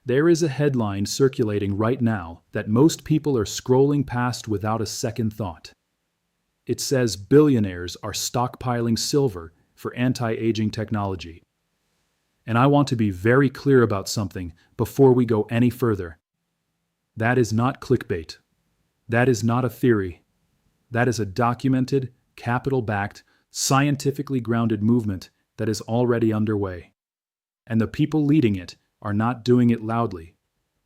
There is a headline circulating right now that most people are scrolling past without a second thought. It says billionaires are stockpiling silver for anti-aging technology. And I want to be very clear about something before we go any further. That is not clickbait. That is not a theory. That is a documented, capital-backed, scientifically grounded movement that is already underway. And the people leading it are not doing it loudly.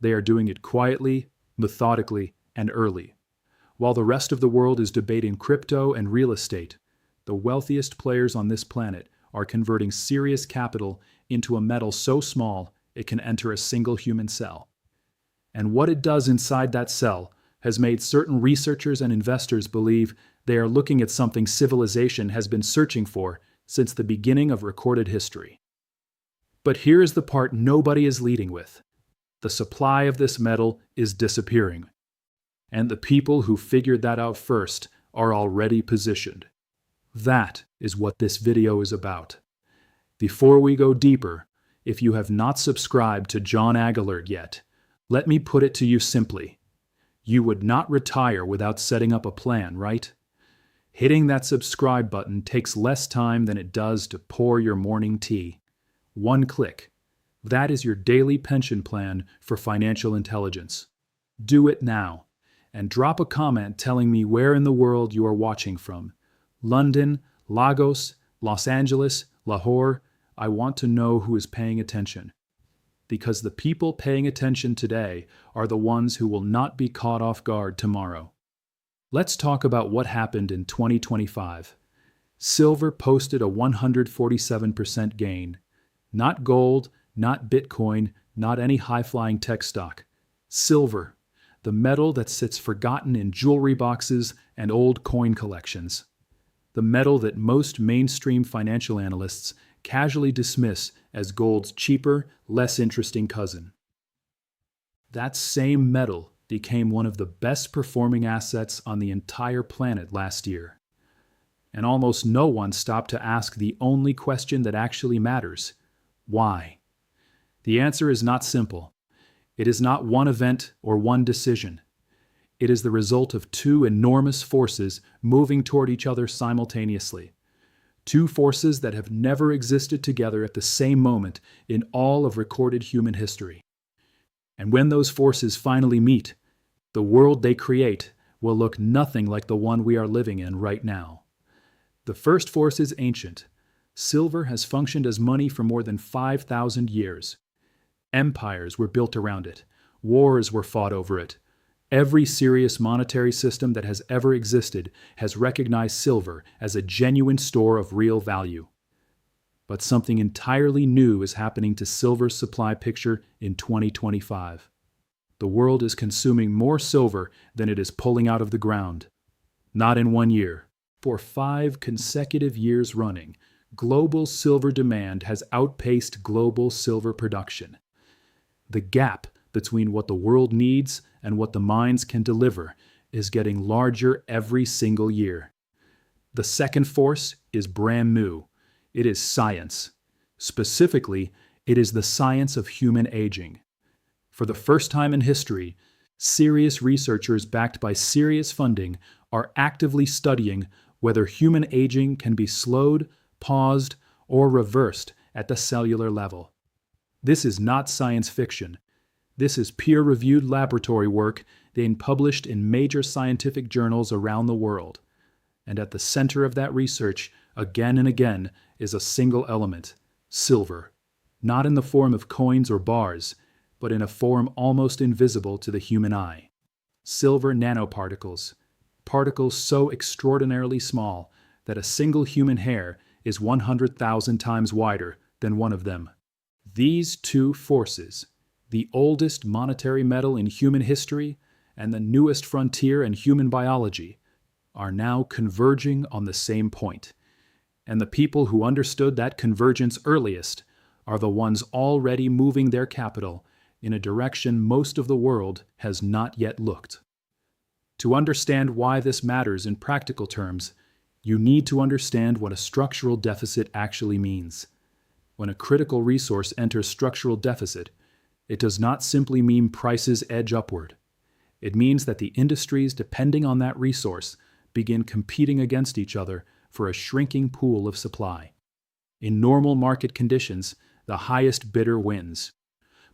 They are doing it quietly, methodically, and early. While the rest of the world is debating crypto and real estate, the wealthiest players on this planet are converting serious capital into a metal so small it can enter a single human cell. And what it does inside that cell has made certain researchers and investors believe they are looking at something civilization has been searching for since the beginning of recorded history. But here is the part nobody is leading with. The supply of this metal is disappearing. And the people who figured that out first are already positioned. That is what this video is about. Before we go deeper, if you have not subscribed to JON AG Alert yet, let me put it to you simply. You would not retire without setting up a plan, right? Hitting that subscribe button takes less time than it does to pour your morning tea. One click. That is your daily pension plan for financial intelligence. Do it now. And drop a comment telling me where in the world you are watching from. London, Lagos, Los Angeles, Lahore. I want to know who is paying attention. Because the people paying attention today are the ones who will not be caught off guard tomorrow. Let's talk about what happened in 2025. Silver posted a 147% gain. Not gold, not Bitcoin, not any high-flying tech stock. Silver. The metal that sits forgotten in jewelry boxes and old coin collections. The metal that most mainstream financial analysts casually dismiss as gold's cheaper, less interesting cousin. That same metal became one of the best performing assets on the entire planet last year. And almost no one stopped to ask the only question that actually matters: why? The answer is not simple. It is not one event or one decision. It is the result of two enormous forces moving toward each other simultaneously. Two forces that have never existed together at the same moment in all of recorded human history. And when those forces finally meet, the world they create will look nothing like the one we are living in right now. The first force is ancient. Silver has functioned as money for more than 5,000 years. Empires were built around it. Wars were fought over it. Every serious monetary system that has ever existed has recognized silver as a genuine store of real value. But something entirely new is happening to silver's supply picture in 2025. The world is consuming more silver than it is pulling out of the ground. Not in 1 year. For 5 consecutive years running, global silver demand has outpaced global silver production. The gap between what the world needs and what the mines can deliver is getting larger every single year. The second force is brand new. It is science. Specifically, it is the science of human aging. For the first time in history, serious researchers backed by serious funding are actively studying whether human aging can be slowed, paused, or reversed at the cellular level. This is not science fiction. This is peer-reviewed laboratory work being published in major scientific journals around the world. And at the center of that research, again and again, is a single element: silver. Not in the form of coins or bars, but in a form almost invisible to the human eye. Silver nanoparticles. Particles so extraordinarily small that a single human hair is 100,000 times wider than one of them. These two forces, the oldest monetary metal in human history and the newest frontier in human biology, are now converging on the same point. And the people who understood that convergence earliest are the ones already moving their capital in a direction most of the world has not yet looked. To understand why this matters in practical terms, you need to understand what a structural deficit actually means. When a critical resource enters structural deficit, It does not simply mean prices edge upward. It means that the industries depending on that resource begin competing against each other for a shrinking pool of supply. In normal market conditions, the highest bidder wins.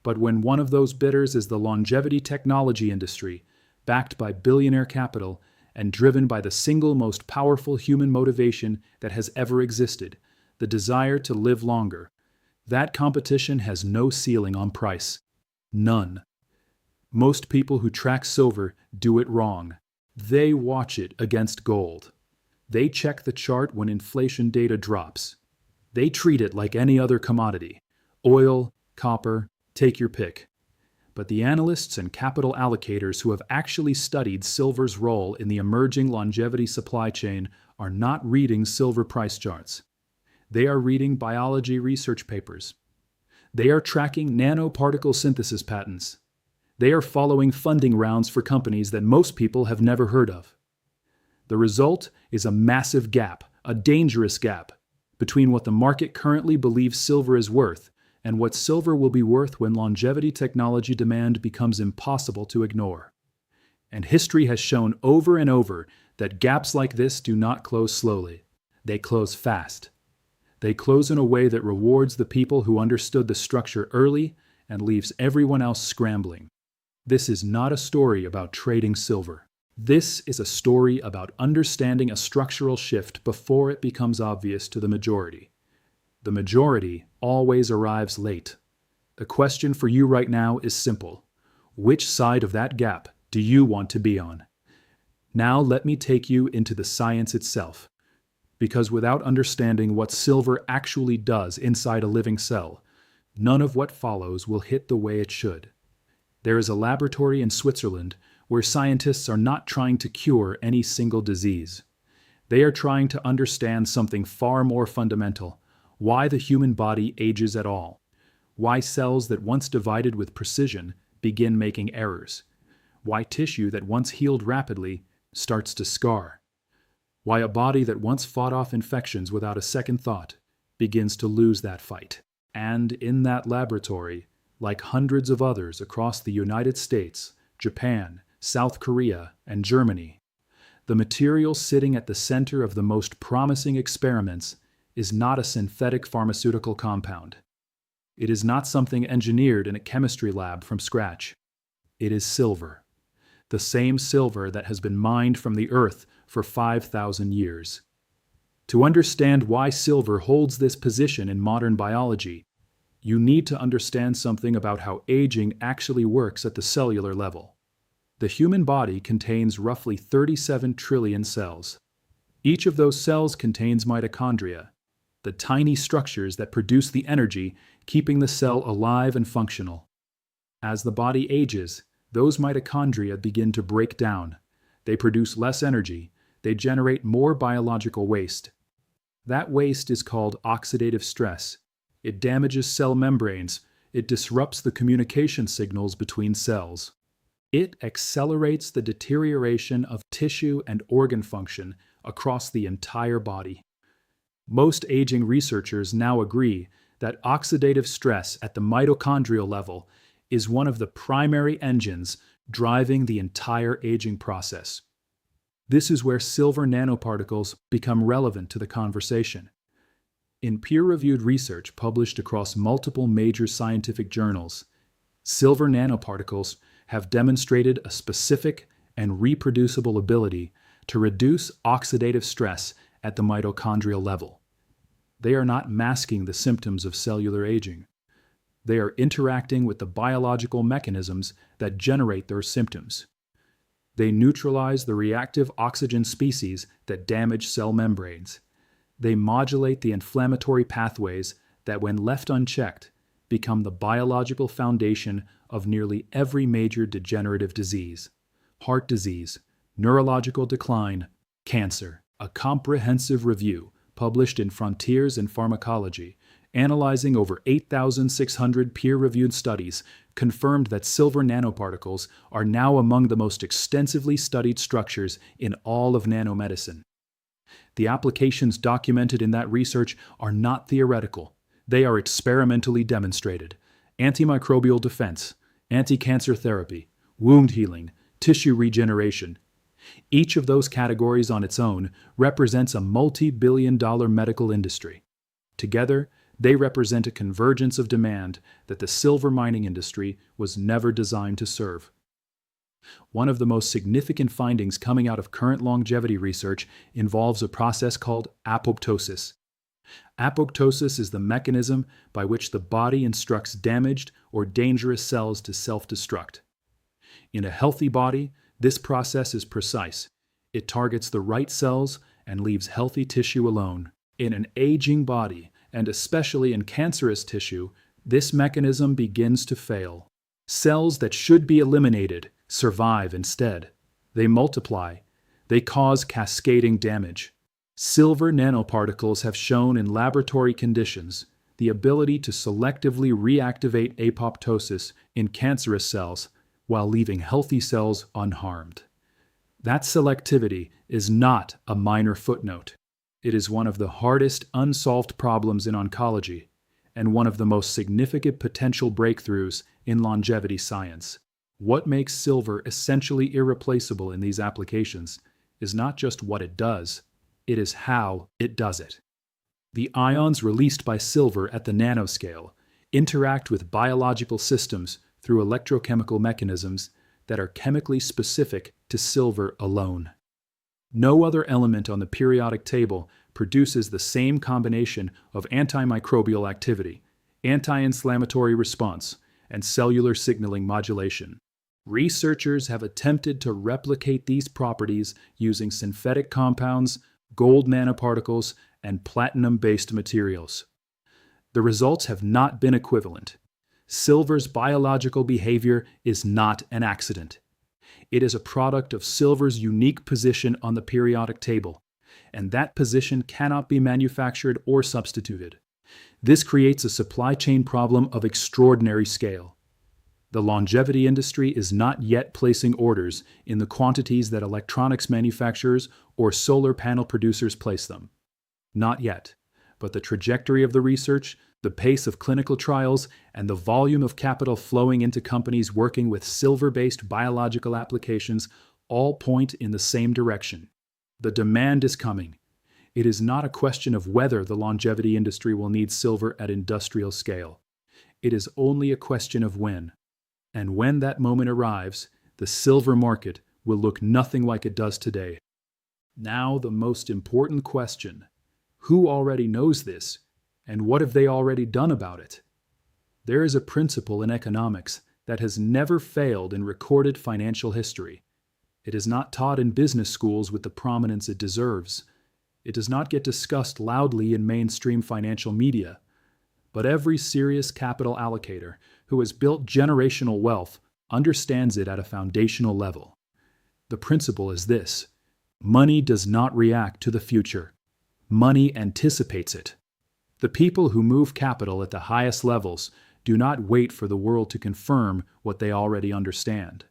But when one of those bidders is the longevity technology industry, backed by billionaire capital and driven by the single most powerful human motivation that has ever existed, the desire to live longer, that competition has no ceiling on price. None. Most people who track silver do it wrong. They watch it against gold. They check the chart when inflation data drops. They treat it like any other commodity. Oil, copper, take your pick. But the analysts and capital allocators who have actually studied silver's role in the emerging longevity supply chain are not reading silver price charts. They are reading biology research papers. They are tracking nanoparticle synthesis patents. They are following funding rounds for companies that most people have never heard of. The result is a massive gap, a dangerous gap, between what the market currently believes silver is worth and what silver will be worth when longevity technology demand becomes impossible to ignore. And history has shown over and over that gaps like this do not close slowly. They close fast. They close in a way that rewards the people who understood the structure early and leaves everyone else scrambling. This is not a story about trading silver. This is a story about understanding a structural shift before it becomes obvious to the majority. The majority always arrives late. The question for you right now is simple. Which side of that gap do you want to be on? Now let me take you into the science itself. Because without understanding what silver actually does inside a living cell, none of what follows will hit the way it should. There is a laboratory in Switzerland where scientists are not trying to cure any single disease. They are trying to understand something far more fundamental: why the human body ages at all, why cells that once divided with precision begin making errors, why tissue that once healed rapidly starts to scar, why a body that once fought off infections without a second thought begins to lose that fight. And in that laboratory, like hundreds of others across the United States, Japan, South Korea, and Germany, the material sitting at the center of the most promising experiments is not a synthetic pharmaceutical compound. It is not something engineered in a chemistry lab from scratch. It is silver. The same silver that has been mined from the earth for 5,000 years. To understand why silver holds this position in modern biology, you need to understand something about how aging actually works at the cellular level. The human body contains roughly 37 trillion cells. Each of those cells contains mitochondria, the tiny structures that produce the energy keeping the cell alive and functional. As the body ages, those mitochondria begin to break down. They produce less energy. They generate more biological waste. That waste is called oxidative stress. It damages cell membranes. It disrupts the communication signals between cells. It accelerates the deterioration of tissue and organ function across the entire body. Most aging researchers now agree that oxidative stress at the mitochondrial level is one of the primary engines driving the entire aging process. This is where silver nanoparticles become relevant to the conversation. In peer-reviewed research published across multiple major scientific journals, silver nanoparticles have demonstrated a specific and reproducible ability to reduce oxidative stress at the mitochondrial level. They are not masking the symptoms of cellular aging. They are interacting with the biological mechanisms that generate those symptoms. They neutralize the reactive oxygen species that damage cell membranes. They modulate the inflammatory pathways that, when left unchecked, become the biological foundation of nearly every major degenerative disease: heart disease, neurological decline, cancer. A comprehensive review published in Frontiers in Pharmacology, analyzing over 8,600 peer-reviewed studies, confirmed that silver nanoparticles are now among the most extensively studied structures in all of nanomedicine. The applications documented in that research are not theoretical. They are experimentally demonstrated. antimicrobial defense, anti-cancer therapy, wound healing, tissue regeneration. Each of those categories on its own represents a multi-billion-dollar medical industry. Together, they represent a convergence of demand that the silver mining industry was never designed to serve. One of the most significant findings coming out of current longevity research involves a process called apoptosis. Apoptosis is the mechanism by which the body instructs damaged or dangerous cells to self-destruct. In a healthy body, this process is precise. It targets the right cells and leaves healthy tissue alone. In an aging body, and especially in cancerous tissue, this mechanism begins to fail. Cells that should be eliminated survive instead. They multiply. They cause cascading damage. Silver nanoparticles have shown in laboratory conditions the ability to selectively reactivate apoptosis in cancerous cells while leaving healthy cells unharmed. That selectivity is not a minor footnote. It is one of the hardest unsolved problems in oncology and one of the most significant potential breakthroughs in longevity science. What makes silver essentially irreplaceable in these applications is not just what it does, it is how it does it. The ions released by silver at the nanoscale interact with biological systems through electrochemical mechanisms that are chemically specific to silver alone. No other element on the periodic table produces the same combination of antimicrobial activity, anti-inflammatory response, and cellular signaling modulation. Researchers have attempted to replicate these properties using synthetic compounds, gold nanoparticles, and platinum-based materials. The results have not been equivalent. Silver's biological behavior is not an accident. It is a product of silver's unique position on the periodic table, and that position cannot be manufactured or substituted. This creates a supply chain problem of extraordinary scale. The longevity industry is not yet placing orders in the quantities that electronics manufacturers or solar panel producers place them. Not yet, but the trajectory of the research, the pace of clinical trials, and the volume of capital flowing into companies working with silver-based biological applications all point in the same direction. The demand is coming. It is not a question of whether the longevity industry will need silver at industrial scale. It is only a question of when. And when that moment arrives, the silver market will look nothing like it does today. Now, the most important question: who already knows this, and what have they already done about it? There is a principle in economics that has never failed in recorded financial history. It is not taught in business schools with the prominence it deserves. It does not get discussed loudly in mainstream financial media. But every serious capital allocator who has built generational wealth understands it at a foundational level. The principle is this: money does not react to the future. Money anticipates it. The people who move capital at the highest levels do not wait for the world to confirm what they already understand.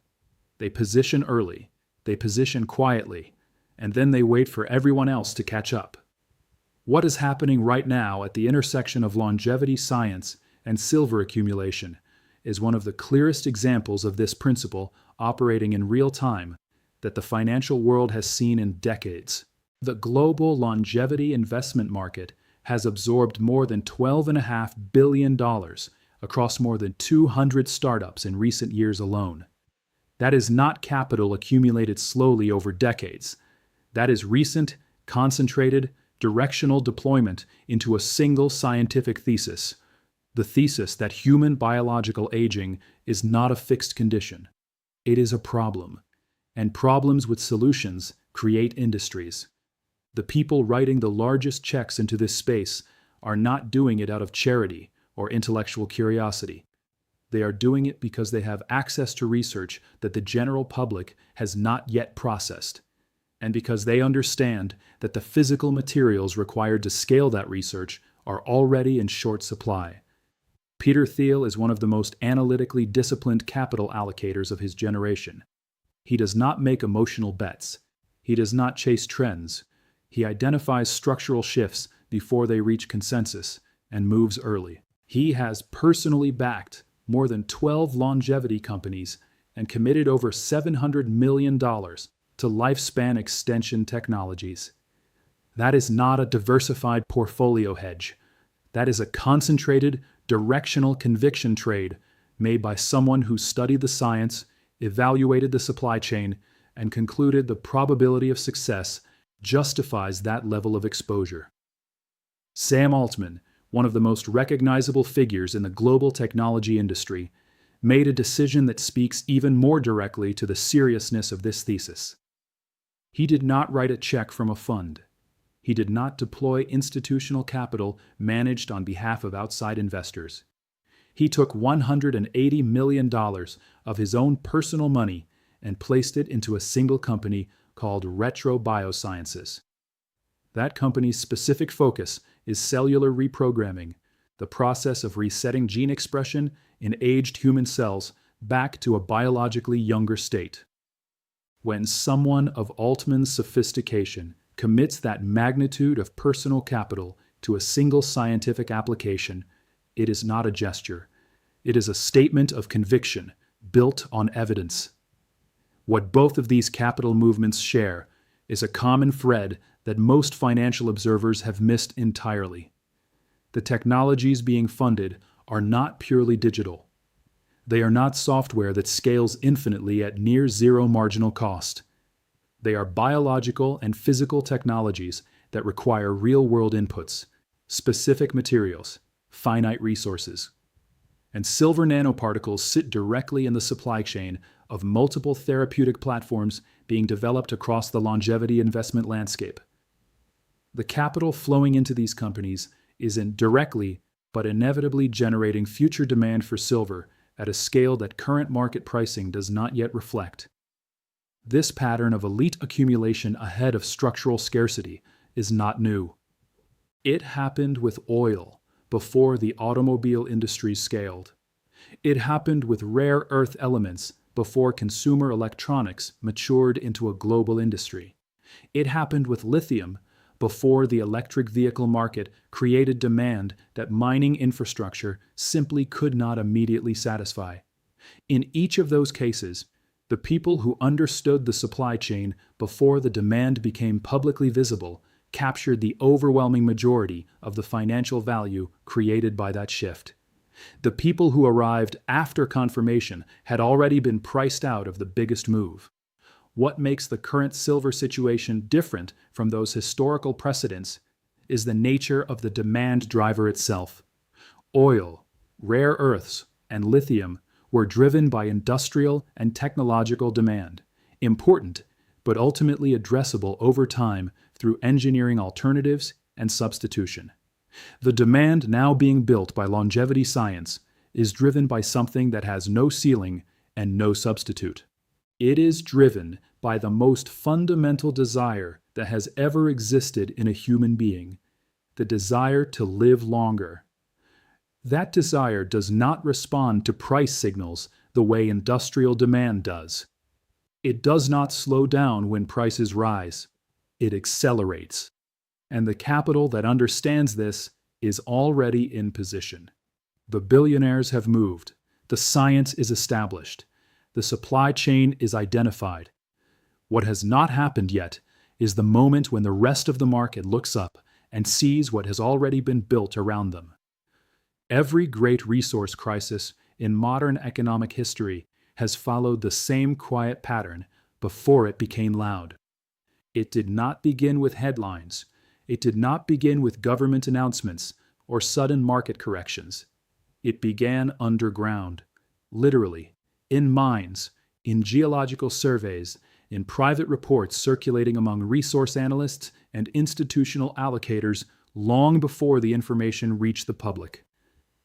They position early, they position quietly, and then they wait for everyone else to catch up. What is happening right now at the intersection of longevity science and silver accumulation is one of the clearest examples of this principle operating in real time that the financial world has seen in decades. The global longevity investment market has absorbed more than $12.5 billion across more than 200 startups in recent years alone. That is not capital accumulated slowly over decades. That is recent, concentrated, directional deployment into a single scientific thesis: the thesis that human biological aging is not a fixed condition. It is a problem, and problems with solutions create industries. The people writing the largest checks into this space are not doing it out of charity or intellectual curiosity. They are doing it because they have access to research that the general public has not yet processed, and because they understand that the physical materials required to scale that research are already in short supply. Peter Thiel is one of the most analytically disciplined capital allocators of his generation. He does not make emotional bets. He does not chase trends. He identifies structural shifts before they reach consensus and moves early. He has personally backed more than 12 longevity companies, and committed over $700 million to lifespan extension technologies. That is not a diversified portfolio hedge. That is a concentrated, directional conviction trade made by someone who studied the science, evaluated the supply chain, and concluded the probability of success justifies that level of exposure. Sam Altman, one of the most recognizable figures in the global technology industry, made a decision that speaks even more directly to the seriousness of this thesis. He did not write a check from a fund. He did not deploy institutional capital managed on behalf of outside investors. He took $180 million of his own personal money and placed it into a single company called Retro Biosciences. That company's specific focus is cellular reprogramming, the process of resetting gene expression in aged human cells back to a biologically younger state. When someone of Altman's sophistication commits that magnitude of personal capital to a single scientific application, it is not a gesture. It is a statement of conviction built on evidence. What both of these capital movements share is a common thread that most financial observers have missed entirely. The technologies being funded are not purely digital. They are not software that scales infinitely at near zero marginal cost. They are biological and physical technologies that require real-world inputs, specific materials, finite resources. And silver nanoparticles sit directly in the supply chain of multiple therapeutic platforms being developed across the longevity investment landscape. The capital flowing into these companies isn't directly, but inevitably generating future demand for silver at a scale that current market pricing does not yet reflect. This pattern of elite accumulation ahead of structural scarcity is not new. It happened with oil before the automobile industry scaled. It happened with rare earth elements before consumer electronics matured into a global industry. It happened with lithium before the electric vehicle market created demand that mining infrastructure simply could not immediately satisfy. In each of those cases, the people who understood the supply chain before the demand became publicly visible captured the overwhelming majority of the financial value created by that shift. The people who arrived after confirmation had already been priced out of the biggest move. What makes the current silver situation different from those historical precedents is the nature of the demand driver itself. Oil, rare earths, and lithium were driven by industrial and technological demand, important but ultimately addressable over time through engineering alternatives and substitution. The demand now being built by longevity science is driven by something that has no ceiling and no substitute. It is driven by the most fundamental desire that has ever existed in a human being, the desire to live longer. That desire does not respond to price signals the way industrial demand does. It does not slow down when prices rise. It accelerates. And the capital that understands this is already in position. The billionaires have moved. The science is established. The supply chain is identified. What has not happened yet is the moment when the rest of the market looks up and sees what has already been built around them. Every great resource crisis in modern economic history has followed the same quiet pattern before it became loud. It did not begin with headlines. It did not begin with government announcements or sudden market corrections. It began underground, literally, in mines, in geological surveys, in private reports circulating among resource analysts and institutional allocators long before the information reached the public.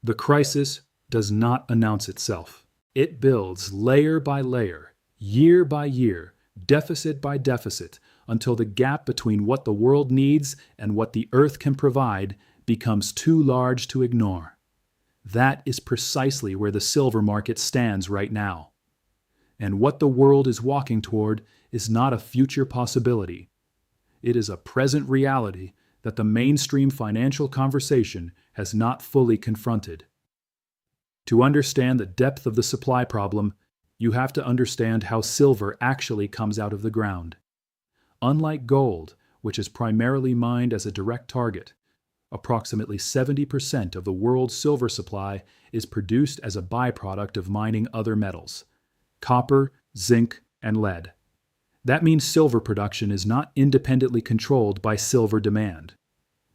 The crisis does not announce itself. It builds layer by layer, year by year, deficit by deficit, until the gap between what the world needs and what the earth can provide becomes too large to ignore. That is precisely where the silver market stands right now. And what the world is walking toward is not a future possibility. It is a present reality that the mainstream financial conversation has not fully confronted. To understand the depth of the supply problem, you have to understand how silver actually comes out of the ground. Unlike gold, which is primarily mined as a direct target, approximately 70% of the world's silver supply is produced as a byproduct of mining other metals: copper, zinc, and lead. That means silver production is not independently controlled by silver demand.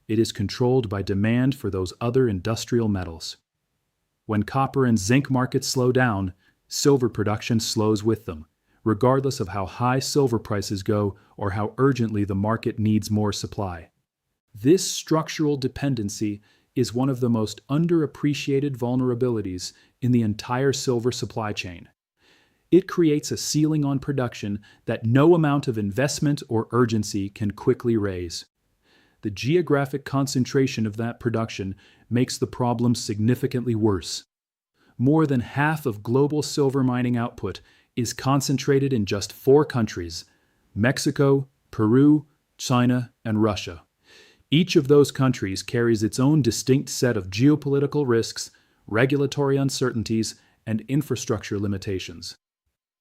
It is controlled by demand for those other industrial metals. When copper and zinc markets slow down, silver production slows with them, regardless of how high silver prices go or how urgently the market needs more supply. This structural dependency is one of the most underappreciated vulnerabilities in the entire silver supply chain. It creates a ceiling on production that no amount of investment or urgency can quickly raise. The geographic concentration of that production makes the problem significantly worse. More than half of global silver mining output is concentrated in just 4 countries: Mexico, Peru, China, and Russia. Each of those countries carries its own distinct set of geopolitical risks, regulatory uncertainties, and infrastructure limitations.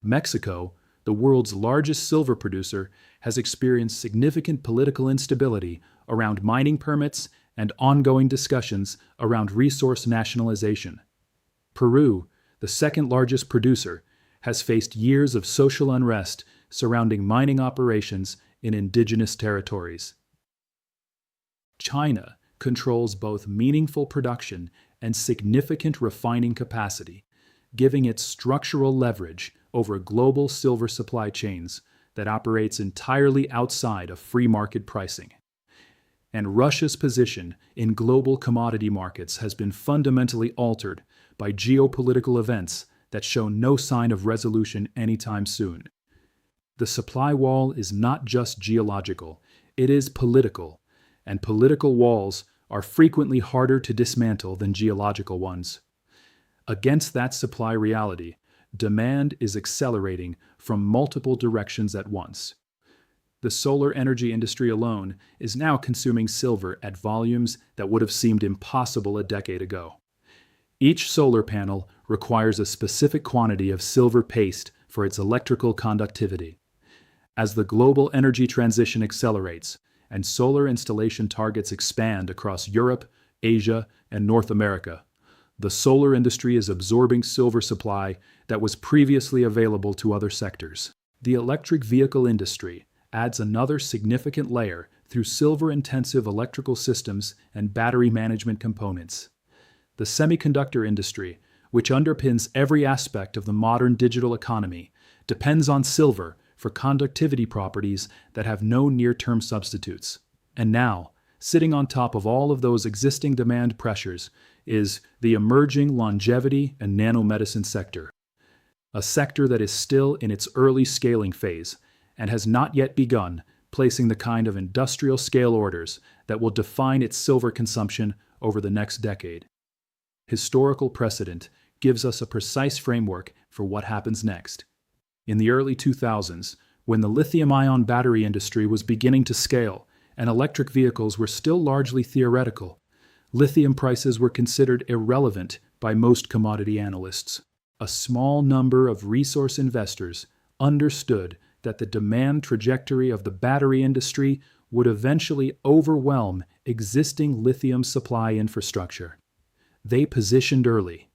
Mexico, the world's largest silver producer, has experienced significant political instability around mining permits and ongoing discussions around resource nationalization. Peru, the second largest producer, has faced years of social unrest surrounding mining operations in indigenous territories. China controls both meaningful production and significant refining capacity, giving it structural leverage over global silver supply chains that operates entirely outside of free market pricing. And Russia's position in global commodity markets has been fundamentally altered by geopolitical events that show no sign of resolution anytime soon. The supply wall is not just geological, it is political, and political walls are frequently harder to dismantle than geological ones. Against that supply reality, demand is accelerating from multiple directions at once. The solar energy industry alone is now consuming silver at volumes that would have seemed impossible a decade ago. Each solar panel requires a specific quantity of silver paste for its electrical conductivity. As the global energy transition accelerates and solar installation targets expand across Europe, Asia, and North America, the solar industry is absorbing silver supply that was previously available to other sectors. The electric vehicle industry adds another significant layer through silver-intensive electrical systems and battery management components. The semiconductor industry, which underpins every aspect of the modern digital economy, depends on silver for conductivity properties that have no near-term substitutes. And now, sitting on top of all of those existing demand pressures, is the emerging longevity and nanomedicine sector, a sector that is still in its early scaling phase and has not yet begun placing the kind of industrial scale orders that will define its silver consumption over the next decade. Historical precedent gives us a precise framework for what happens next. In the early 2000s, when the lithium-ion battery industry was beginning to scale and electric vehicles were still largely theoretical, lithium prices were considered irrelevant by most commodity analysts. A small number of resource investors understood that the demand trajectory of the battery industry would eventually overwhelm existing lithium supply infrastructure. They positioned early.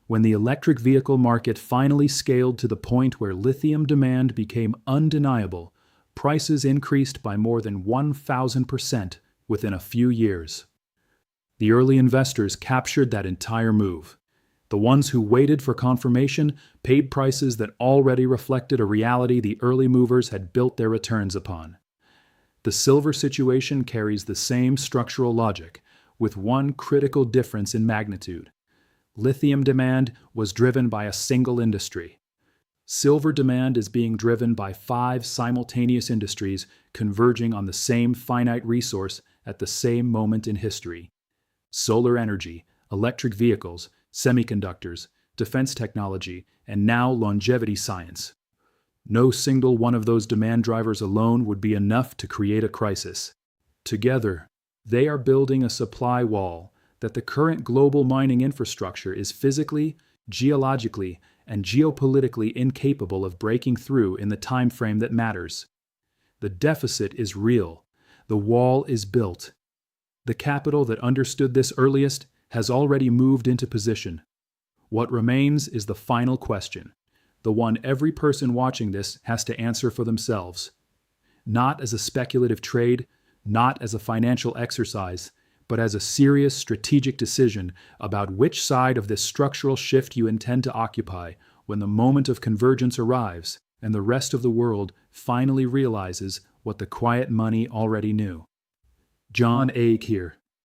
When the electric vehicle market finally scaled to the point where lithium demand became undeniable, prices increased by more than 1,000% within a few years. The early investors captured that entire move. The ones who waited for confirmation paid prices that already reflected a reality the early movers had built their returns upon. The silver situation carries the same structural logic, with one critical difference in magnitude. Lithium demand was driven by a single industry. Silver demand is being driven by 5 simultaneous industries converging on the same finite resource at the same moment in history: solar energy, electric vehicles, semiconductors, defense technology, and now longevity science. No single one of those demand drivers alone would be enough to create a crisis. Together, they are building a supply wall that the current global mining infrastructure is physically, geologically, and geopolitically incapable of breaking through in the time frame that matters. The deficit is real. The wall is built. The capital that understood this earliest has already moved into position. What remains is the final question, the one every person watching this has to answer for themselves. Not as a speculative trade, not as a financial exercise, but as a serious strategic decision about which side of this structural shift you intend to occupy when the moment of convergence arrives and the rest of the world finally realizes what the quiet money already knew. JON AG here.